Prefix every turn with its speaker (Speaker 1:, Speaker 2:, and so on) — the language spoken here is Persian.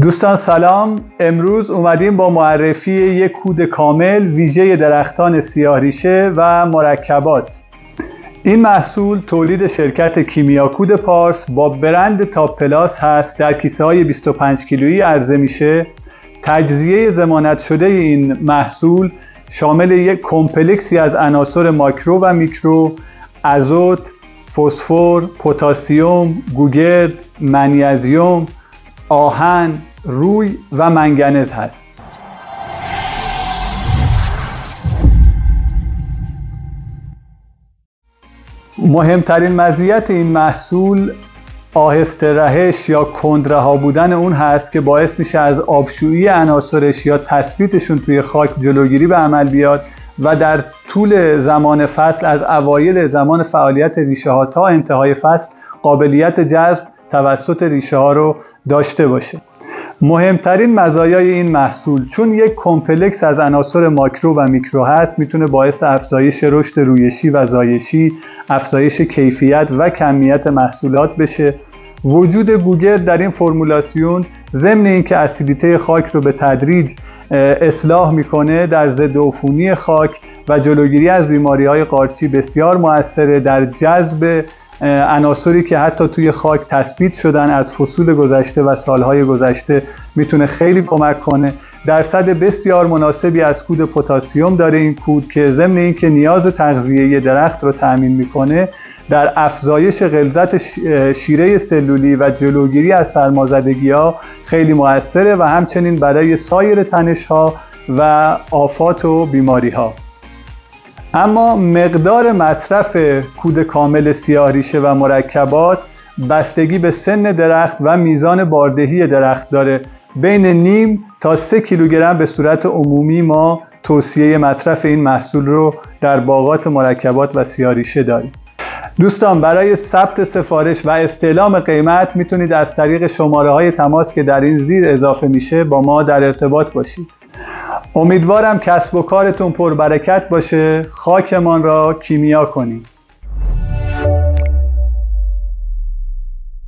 Speaker 1: دوستان سلام. امروز اومدیم با معرفی یک کود کامل ویژه درختان سیاه‌ریشه و مرکبات. این محصول تولید شرکت کیمیاکود پارس با برند تاپ پلاس هست. در کیسه های 25 کیلویی عرضه میشه. تجزیه ضمانت شده این محصول شامل یک کمپلکسی از عناصر ماکرو و میکرو، آزوت، فسفر، پتاسیم، گوگرد، منیزیم، آهن، روی و منگنز هست. مهمترین مزیت این محصول آهسته رهش یا کندرها بودن اون هست که باعث میشه از آبشویی عناصرش یا تثبیتشون توی خاک جلوگیری به عمل بیاد و در طول زمان فصل از اوایل زمان فعالیت ریشه ها تا انتهای فصل قابلیت جذب توسط ریشه ها رو داشته باشه. مهمترین مزایای این محصول چون یک کمپلکس از عناصر ماکرو و میکرو هست میتونه باعث افزایش رشد رویشی و زایشی، افزایش کیفیت و کمیت محصولات بشه. وجود گوگرد در این فرمولاسیون ضمن اینکه اسیدیته خاک رو به تدریج اصلاح میکنه، در ضد عفونی خاک و جلوگیری از بیماری‌های قارچی بسیار مؤثره در جذب عناصری که حتی توی خاک تثبیت شدن از فصول گذشته و سالهای گذشته میتونه خیلی کمک کنه. درصد بسیار مناسبی از کود پتاسیم داره این کود که ضمن اینکه نیاز تغذیه درخت رو تأمین میکنه در افزایش غلظت شیره سلولی و جلوگیری از سرمازدگی‌ها خیلی مؤثره و همچنین برای سایر تنش‌ها و آفات و بیماری‌ها. اما مقدار مصرف کود کامل سیاه‌ریشه و مرکبات بستگی به سن درخت و میزان باردهی درخت داره. بین نیم تا 3 کیلوگرم به صورت عمومی ما توصیه مصرف این محصول رو در باغات مرکبات و سیاه‌ریشه داریم. دوستان برای ثبت سفارش و استعلام قیمت میتونید از طریق شماره‌های تماس که در این زیر اضافه میشه با ما در ارتباط باشید. امیدوارم کسب و کارتون پربرکت باشه. خاکمان را کیمیا کنید.